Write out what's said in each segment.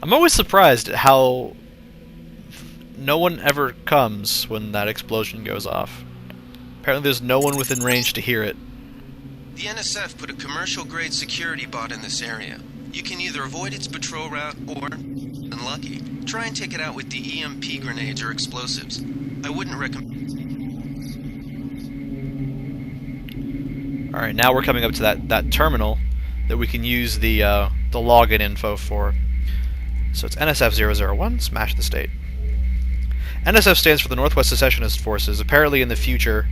I'm always surprised at how no one ever comes when that explosion goes off. Apparently there's no one within range to hear it. The NSF put a commercial-grade security bot in this area. You can either avoid its patrol route or, unlucky, try and take it out with the EMP grenades or explosives. I wouldn't recommend... Alright, now we're coming up to that terminal that we can use the login info for. So it's NSF-001, smash the state. NSF stands for the Northwest Secessionist Forces. Apparently in the future,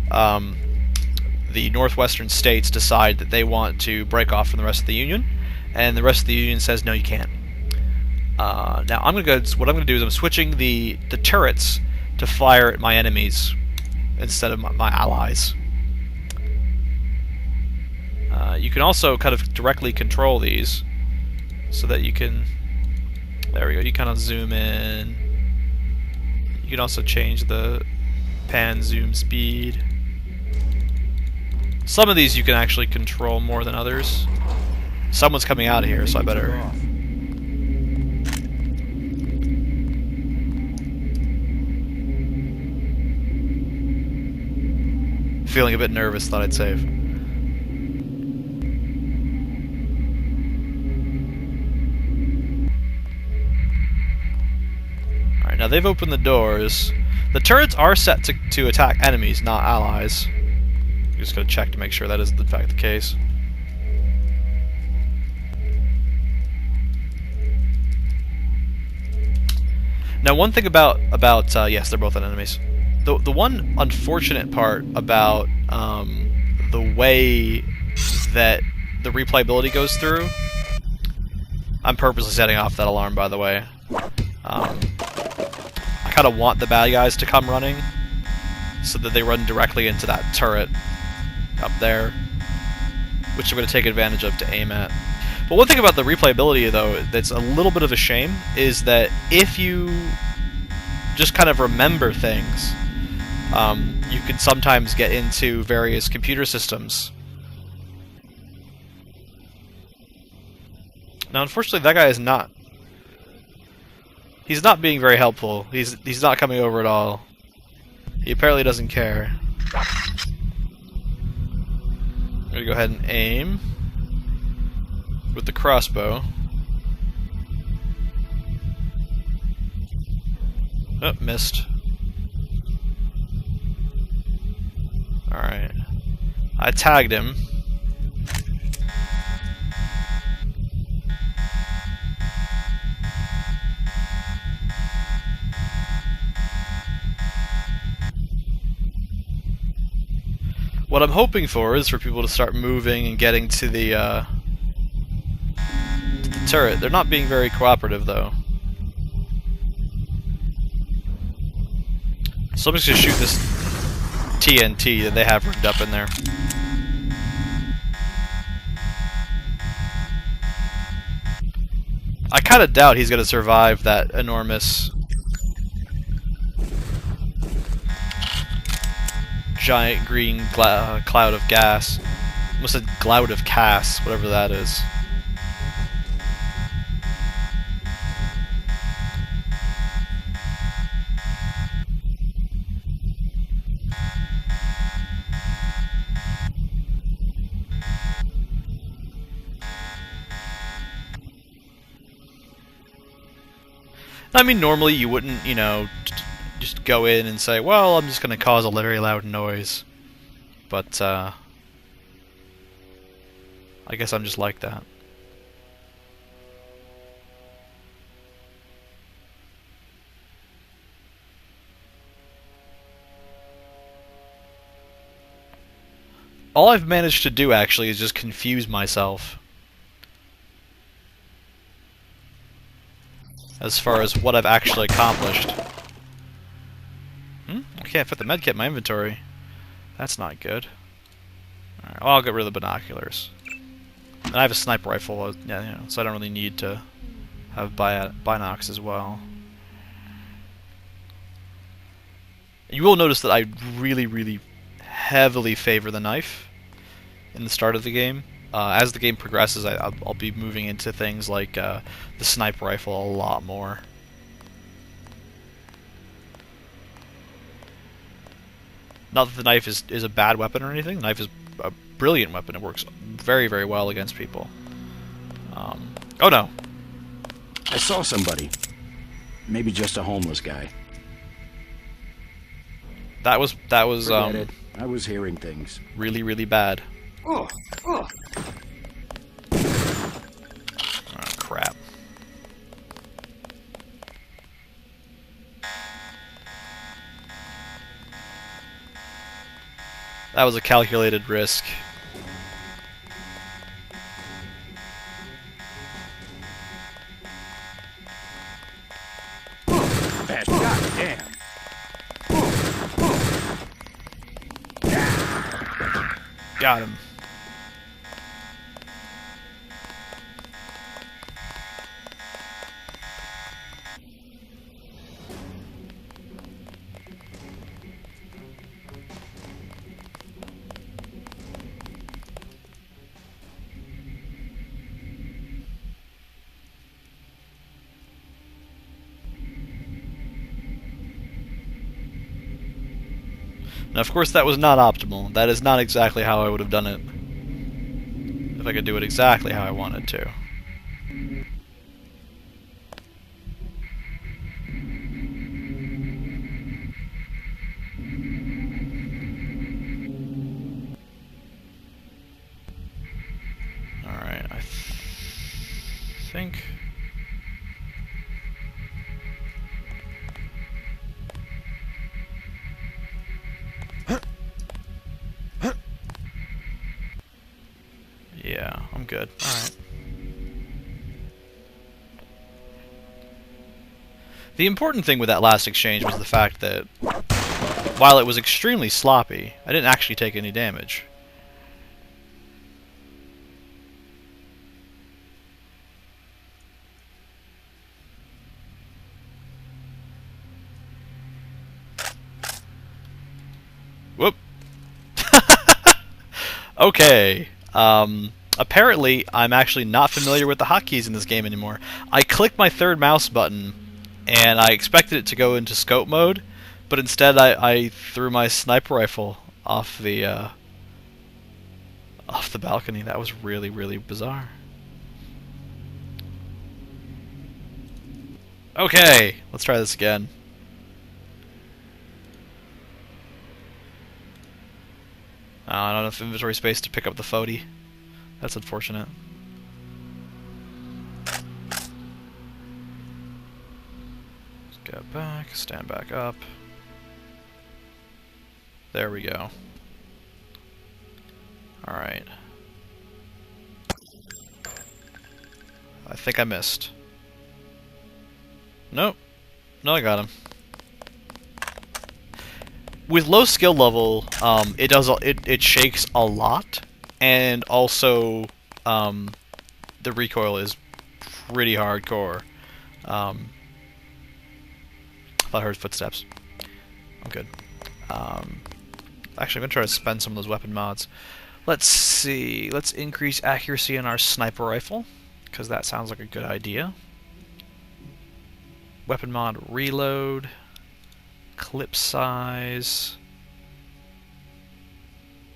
the northwestern states decide that they want to break off from the rest of the Union, and the rest of the Union says, no, you can't. Now, what I'm going to do is I'm switching the turrets to fire at my enemies instead of my allies. You can also kind of directly control these so that you can... There we go, you kind of zoom in. You can also change the pan zoom speed. Some of these you can actually control more than others. Someone's coming out of here, so I better... Feeling a bit nervous, thought I'd save. Alright, now they've opened the doors. The turrets are set to attack enemies, not allies. I'm just going to check to make sure that is in fact the case. Now, one thing about yes, they're both enemies. The one unfortunate part about the way that the replayability goes through, I'm purposely setting off that alarm, by the way. I kind of want the bad guys to come running so that they run directly into that turret up there, which I'm going to take advantage of to aim at. But one thing about the replayability, though, that's a little bit of a shame, is that if you just kind of remember things, you can sometimes get into various computer systems. Now, unfortunately, that guy is not... He's not being very helpful. He's not coming over at all. He apparently doesn't care. I'm gonna go ahead and aim with the crossbow. Oh, missed. Alright. I tagged him. What I'm hoping for is for people to start moving and getting to the turret. They're not being very cooperative, though. So I'm just going to shoot this TNT that they have rigged up in there. I kind of doubt he's going to survive that enormous giant green cloud of gas. Almost a cloud of gas, whatever that is. I mean, normally you wouldn't, you know, just go in and say, well, I'm just going to cause a very loud noise. But, I guess I'm just like that. All I've managed to do, actually, is just confuse myself as far as what I've actually accomplished. I can't fit the medkit in my inventory. That's not good. Alright, well, I'll get rid of the binoculars. And I have a sniper rifle, yeah, you know, so I don't really need to have binocs as well. You will notice that I really, really heavily favor the knife in the start of the game. as the game progresses, I'll be moving into things like the sniper rifle a lot more. Not that the knife is a bad weapon or anything. The knife is a brilliant weapon. It works very, very well against people. Oh no! I saw somebody. Maybe just a homeless guy. That was Forget it. I was hearing things. really, really bad. Oh, oh. Oh crap. That was a calculated risk. Bad shot, damn. Got him. Now, of course, that was not optimal. That is not exactly how I would have done it if I could do it exactly how I wanted to. Alright, I think... Yeah, I'm good. Alright. The important thing with that last exchange was the fact that, while it was extremely sloppy, I didn't actually take any damage. Whoop! Okay. Apparently, I'm actually not familiar with the hotkeys in this game anymore. I clicked my third mouse button, and I expected it to go into scope mode, but instead I threw my sniper rifle off the balcony. That was really, really bizarre. Okay, let's try this again. I don't have enough inventory space to pick up the 40. That's unfortunate. Let's get back, stand back up. There we go. Alright. I think I missed. Nope. No, I got him. With low skill level, it shakes a lot, and also the recoil is pretty hardcore. I thought I heard footsteps. I'm good. Actually, I'm gonna try to spend some of those weapon mods. Let's see. Let's increase accuracy in our sniper rifle, because that sounds like a good idea. Weapon mod reload. Clip size.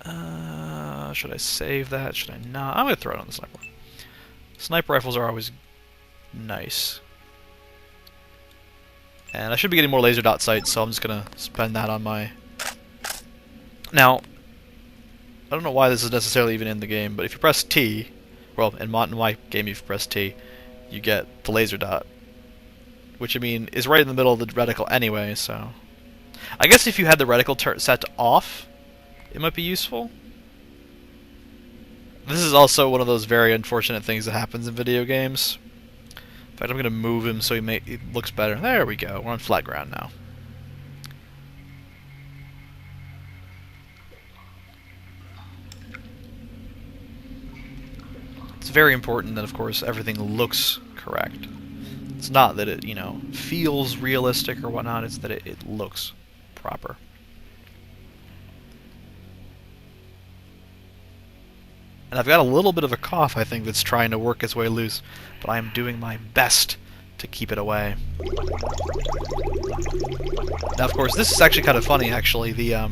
Should I save that? Should I not? I'm going to throw it on the sniper. Sniper rifles are always nice. And I should be getting more laser dot sights, so I'm just going to spend that on my... Now, I don't know why this is necessarily even in the game, but if you press T, well, in my game if you press T, you get the laser dot. Which, I mean, is right in the middle of the reticle anyway, so... I guess if you had the reticle set to off, it might be useful. This is also one of those very unfortunate things that happens in video games. In fact, I'm going to move him so it looks better. There we go. We're on flat ground now. It's very important that, of course, everything looks correct. It's not that it, you know, feels realistic or whatnot, it's that it looks proper. And And I've got a little bit of a cough, I think, that's trying to work its way loose. But I am doing my best to keep it away. Now, of course, this is actually kind of funny, actually. The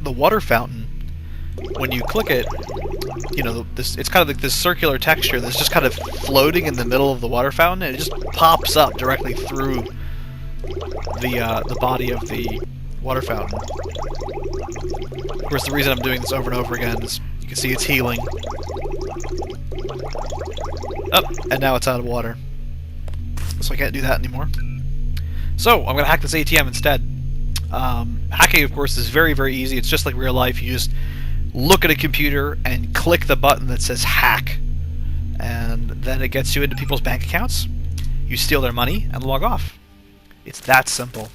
water fountain, when you click it, you know, it's kind of like this circular texture that's just kind of floating in the middle of the water fountain, and it just pops up directly through the body of the water fountain. Of course, the reason I'm doing this over and over again is you can see it's healing. Oh, and now it's out of water. So I can't do that anymore. So, I'm going to hack this ATM instead. Hacking, of course, is very, very easy. It's just like real life. You just look at a computer and click the button that says hack. And then it gets you into people's bank accounts. You steal their money and log off. It's that simple.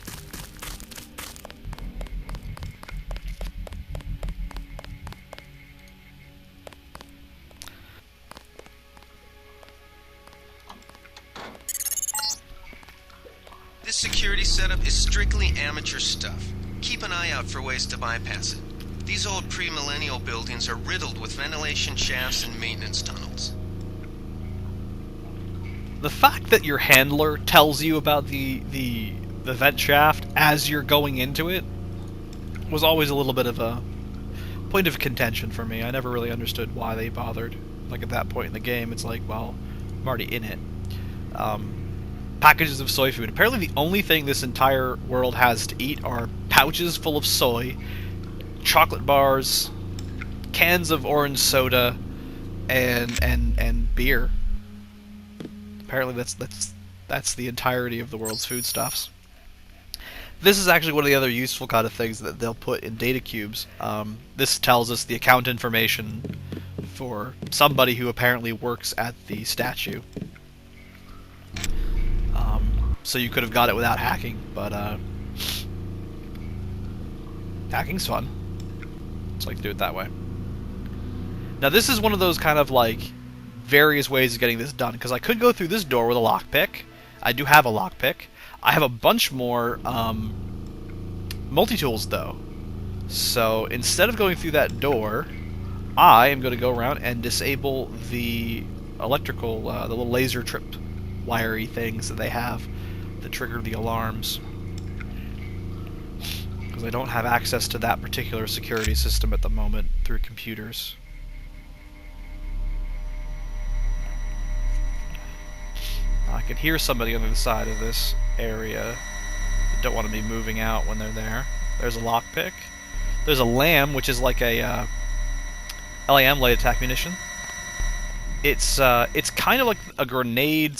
This security setup is strictly amateur stuff. Keep an eye out for ways to bypass it. These old pre-millennial buildings are riddled with ventilation shafts and maintenance tunnels. The fact that your handler tells you about the vent shaft as you're going into it was always a little bit of a point of contention for me. I never really understood why they bothered. Like, at that point in the game, it's like, well, I'm already in it. Packages of soy food. Apparently the only thing this entire world has to eat are pouches full of soy, chocolate bars, cans of orange soda, and beer. Apparently that's the entirety of the world's foodstuffs. This is actually one of the other useful kind of things that they'll put in data cubes. This tells us the account information for somebody who apparently works at the statue. So you could have got it without hacking, but hacking's fun. Just like to do it that way. Now this is one of those kind of like various ways of getting this done, because I could go through this door with a lockpick. I do have a lockpick. I have a bunch more multi-tools though. So instead of going through that door, I am going to go around and disable the electrical, the little laser trip wiry things that they have that trigger the alarms, because I don't have access to that particular security system at the moment through computers. I can hear somebody on the other side of this area. I don't want to be moving out when they're there. There's a lockpick. There's a LAM, which is like a LAM, light attack munition. It's kind of like a grenade /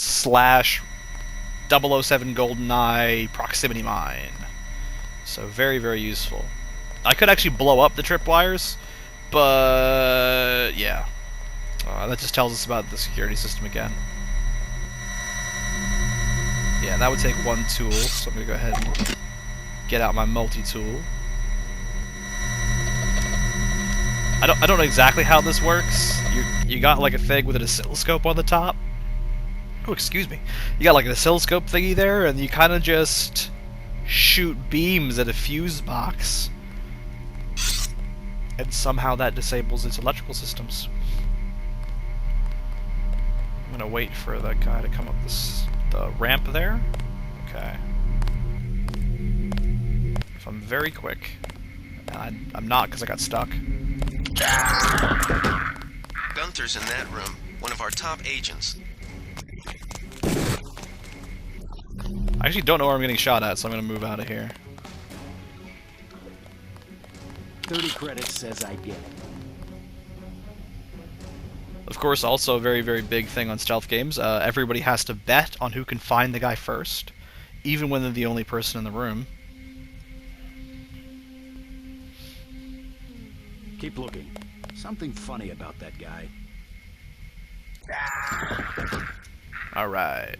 007 GoldenEye proximity mine. So very, very useful. I could actually blow up the tripwires, but yeah. That just tells us about the security system again. Yeah, that would take one tool, so I'm going to go ahead and get out my multi-tool. I don't know exactly how this works. You got like a thing with an oscilloscope on the top. Oh, excuse me. You got like an oscilloscope thingy there, and you kind of just shoot beams at a fuse box. And somehow that disables its electrical systems. I'm gonna wait for that guy to come up the ramp there. Okay. If I'm very quick. And I'm not, because I got stuck. Gunther's in that room, one of our top agents. I actually don't know where I'm getting shot at, so I'm going to move out of here. 30 credits says I get it. Of course, also a very, very big thing on stealth games. Everybody has to bet on who can find the guy first, even when they're the only person in the room. Keep looking. Something funny about that guy. Alright.